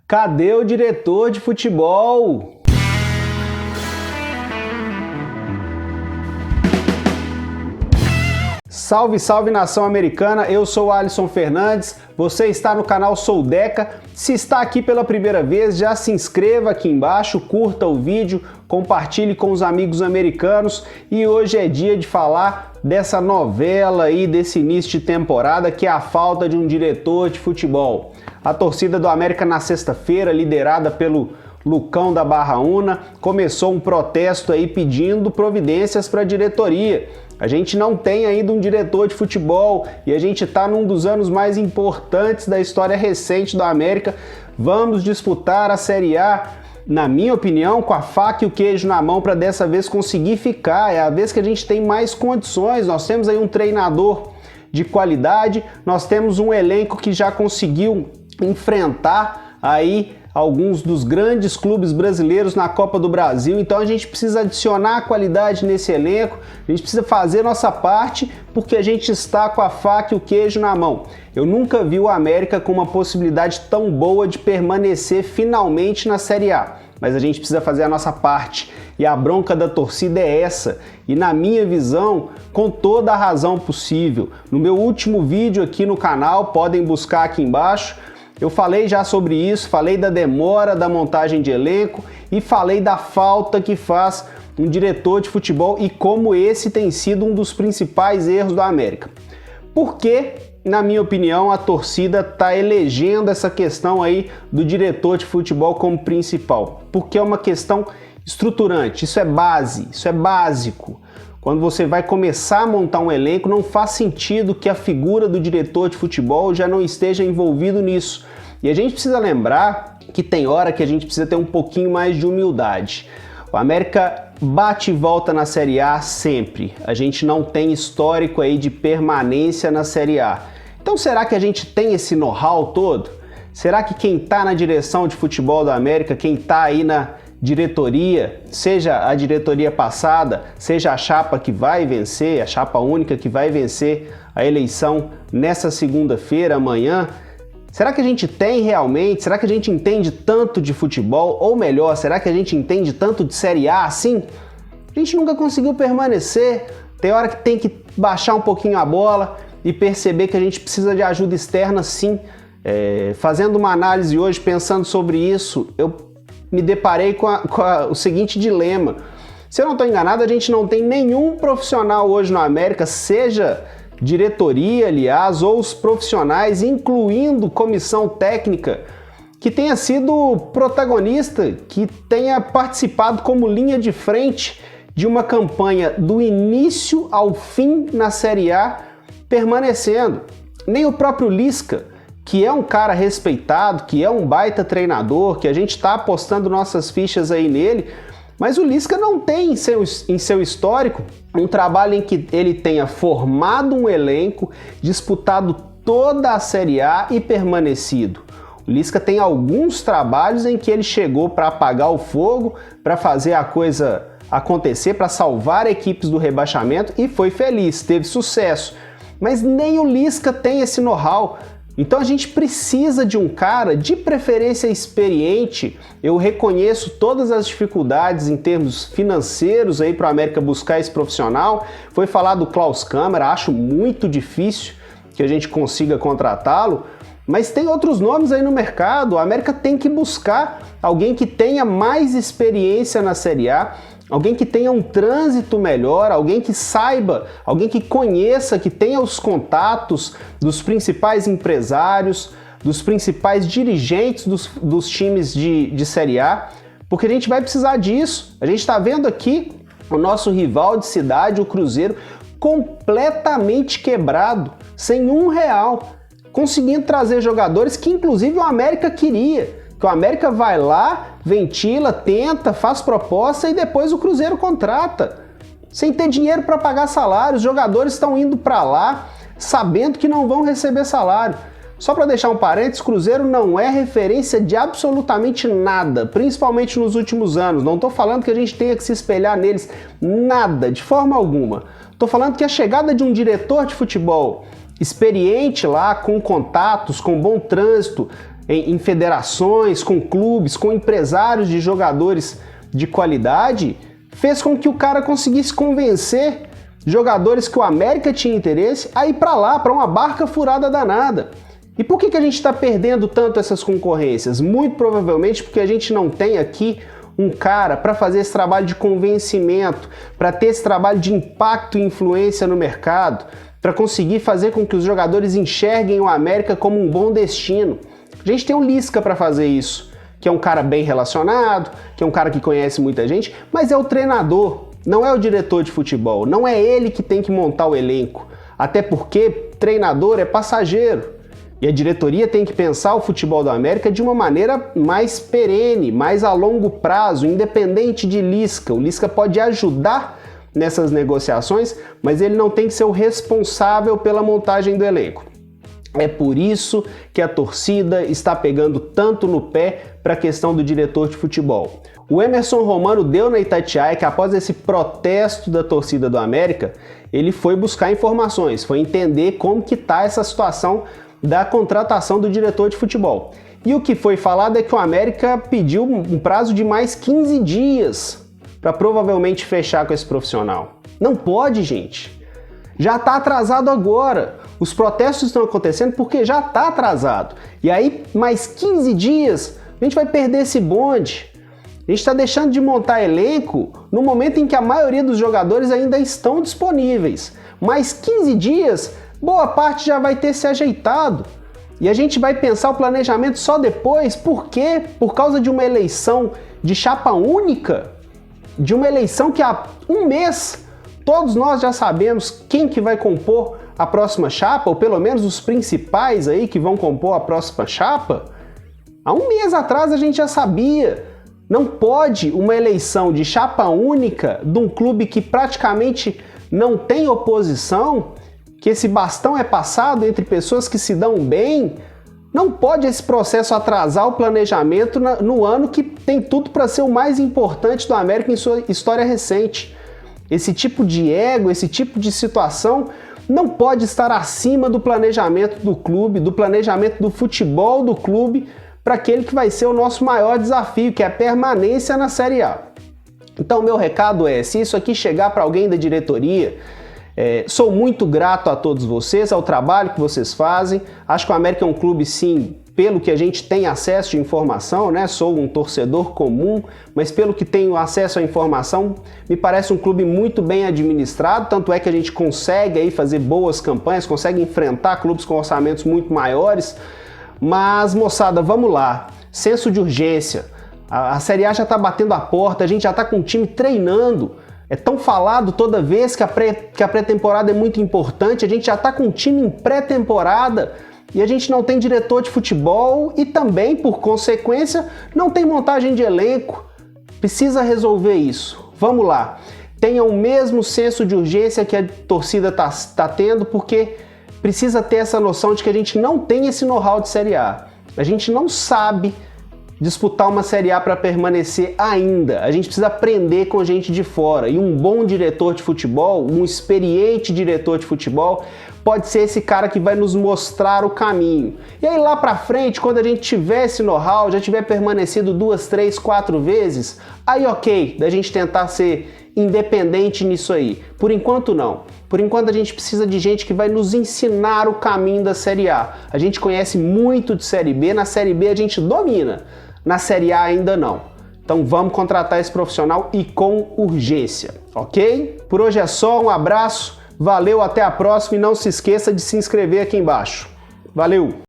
Cadê o diretor de futebol? Salve, salve nação americana, eu sou o Alisson Fernandes, você está no canal Sou Deca. Se está aqui pela primeira vez, já se inscreva aqui embaixo, curta o vídeo, compartilhe com os amigos americanos e hoje é dia de falar dessa novela aí, desse início de temporada, que é a falta de um diretor de futebol. A torcida do América na sexta-feira, liderada pelo Lucão da Barra Una, começou um protesto aí pedindo providências para a diretoria. A gente não tem ainda um diretor de futebol e a gente está num dos anos mais importantes da história recente do América. Vamos disputar a Série A, na minha opinião, com a faca e o queijo na mão para dessa vez conseguir ficar. É a vez que a gente tem mais condições. Nós temos aí um treinador de qualidade, nós temos um elenco que já conseguiu enfrentar aí alguns dos grandes clubes brasileiros na Copa do Brasil, então a gente precisa adicionar qualidade nesse elenco, a gente precisa fazer nossa parte porque a gente está com a faca e o queijo na mão. Eu nunca vi o América com uma possibilidade tão boa de permanecer finalmente na Série A, mas a gente precisa fazer a nossa parte e a bronca da torcida é essa, e na minha visão, com toda a razão possível. No meu último vídeo aqui no canal, podem buscar aqui embaixo, eu falei já sobre isso, falei da demora da montagem de elenco e falei da falta que faz um diretor de futebol e como esse tem sido um dos principais erros do América. Porque, na minha opinião, a torcida está elegendo essa questão aí do diretor de futebol como principal. Porque é uma questão estruturante, isso é base, isso é básico. Quando você vai começar a montar um elenco, não faz sentido que a figura do diretor de futebol já não esteja envolvido nisso. E a gente precisa lembrar que tem hora que a gente precisa ter um pouquinho mais de humildade. O América bate e volta na Série A sempre. A gente não tem histórico aí de permanência na Série A. Então será que a gente tem esse know-how todo? Será que quem está na direção de futebol do América, quem está aí na diretoria, seja a diretoria passada, seja a chapa que vai vencer, a chapa única que vai vencer a eleição nessa segunda-feira, amanhã, será que a gente tem realmente? Será que a gente entende tanto de futebol? Ou melhor, será que a gente entende tanto de Série A assim? A gente nunca conseguiu permanecer, tem hora que tem que baixar um pouquinho a bola e perceber que a gente precisa de ajuda externa sim. Fazendo uma análise hoje, pensando sobre isso, eu me deparei com o seguinte dilema. Se eu não estou enganado, a gente não tem nenhum profissional hoje no América, seja diretoria, aliás, ou os profissionais, incluindo comissão técnica, que tenha sido protagonista, que tenha participado como linha de frente de uma campanha do início ao fim na Série A, permanecendo. Nem o próprio Lisca, que é um cara respeitado, que é um baita treinador, que a gente está apostando nossas fichas aí nele, mas o Lisca não tem em seu histórico um trabalho em que ele tenha formado um elenco, disputado toda a Série A e permanecido. O Lisca tem alguns trabalhos em que ele chegou para apagar o fogo, para fazer a coisa acontecer, para salvar equipes do rebaixamento e foi feliz, teve sucesso. Mas nem o Lisca tem esse know-how. Então a gente precisa de um cara, de preferência experiente. Eu reconheço todas as dificuldades em termos financeiros aí para o América buscar esse profissional. Foi falado do Klaus Câmara, acho muito difícil que a gente consiga contratá-lo, mas tem outros nomes aí no mercado. O América tem que buscar alguém que tenha mais experiência na Série A, alguém que tenha um trânsito melhor, alguém que saiba, alguém que conheça, que tenha os contatos dos principais empresários, dos principais dirigentes dos times de Série A, porque a gente vai precisar disso. A gente está vendo aqui o nosso rival de cidade, o Cruzeiro, completamente quebrado, sem R$1, conseguindo trazer jogadores que inclusive o América queria. Que o América vai lá, ventila, tenta, faz proposta e depois o Cruzeiro contrata. Sem ter dinheiro para pagar salário, os jogadores estão indo para lá sabendo que não vão receber salário. Só para deixar um parênteses, Cruzeiro não é referência de absolutamente nada, principalmente nos últimos anos. Não estou falando que a gente tenha que se espelhar neles, nada, de forma alguma. Estou falando que a chegada de um diretor de futebol experiente lá, com contatos, com bom trânsito, em federações, com clubes, com empresários de jogadores de qualidade, fez com que o cara conseguisse convencer jogadores que o América tinha interesse a ir para lá, para uma barca furada danada. E por que a gente está perdendo tanto essas concorrências? Muito provavelmente porque a gente não tem aqui um cara para fazer esse trabalho de convencimento, para ter esse trabalho de impacto e influência no mercado, para conseguir fazer com que os jogadores enxerguem o América como um bom destino. A gente tem o Lisca para fazer isso, que é um cara bem relacionado, que é um cara que conhece muita gente, mas é o treinador, não é o diretor de futebol, não é ele que tem que montar o elenco, até porque treinador é passageiro. E a diretoria tem que pensar o futebol do América de uma maneira mais perene, mais a longo prazo, independente de Lisca. O Lisca pode ajudar nessas negociações, mas ele não tem que ser o responsável pela montagem do elenco. É por isso que a torcida está pegando tanto no pé para a questão do diretor de futebol. O Emerson Romano deu na Itatiaia que após esse protesto da torcida do América, ele foi buscar informações, foi entender como que está essa situação da contratação do diretor de futebol. E o que foi falado é que o América pediu um prazo de mais 15 dias para provavelmente fechar com esse profissional. Não pode, gente. Já está atrasado agora. Os protestos estão acontecendo porque já está atrasado. E aí, mais 15 dias, a gente vai perder esse bonde. A gente está deixando de montar elenco no momento em que a maioria dos jogadores ainda estão disponíveis. Mais 15 dias, boa parte já vai ter se ajeitado. E a gente vai pensar o planejamento só depois. Por quê? Por causa de uma eleição de chapa única? De uma eleição que há um mês todos nós já sabemos quem que vai compor a próxima chapa, ou pelo menos os principais aí que vão compor a próxima chapa? Há um mês atrás a gente já sabia. Não pode uma eleição de chapa única de um clube que praticamente não tem oposição, que esse bastão é passado entre pessoas que se dão bem. Não pode esse processo atrasar o planejamento no ano que tem tudo para ser o mais importante do América em sua história recente. Esse tipo de ego, esse tipo de situação não pode estar acima do planejamento do clube, do planejamento do futebol do clube, para aquele que vai ser o nosso maior desafio, que é a permanência na Série A. Então, meu recado é, se isso aqui chegar para alguém da diretoria, sou muito grato a todos vocês, ao trabalho que vocês fazem. Acho que o América é um clube, sim, pelo que a gente tem acesso de informação, né? Sou um torcedor comum, mas pelo que tenho acesso à informação, me parece um clube muito bem administrado, tanto é que a gente consegue aí fazer boas campanhas, consegue enfrentar clubes com orçamentos muito maiores. Mas, moçada, vamos lá. Senso de urgência. A Série A já está batendo a porta, a gente já está com o time treinando. É tão falado toda vez que a pré-temporada é muito importante, a gente já está com o time em pré-temporada e a gente não tem diretor de futebol e também, por consequência, não tem montagem de elenco. Precisa resolver isso. Vamos lá. Tenha o mesmo senso de urgência que a torcida está tendo, porque precisa ter essa noção de que a gente não tem esse know-how de Série A. A gente não sabe disputar uma Série A para permanecer ainda. A gente precisa aprender com gente de fora. E um bom diretor de futebol, um experiente diretor de futebol, pode ser esse cara que vai nos mostrar o caminho. E aí lá para frente, quando a gente tiver esse know-how, já tiver permanecido 2, 3, 4 vezes, aí ok, da gente tentar ser independente nisso aí. Por enquanto não. Por enquanto a gente precisa de gente que vai nos ensinar o caminho da Série A. A gente conhece muito de Série B, na Série B a gente domina, na Série A ainda não. Então vamos contratar esse profissional e com urgência, ok? Por hoje é só, um abraço, valeu, até a próxima e não se esqueça de se inscrever aqui embaixo. Valeu!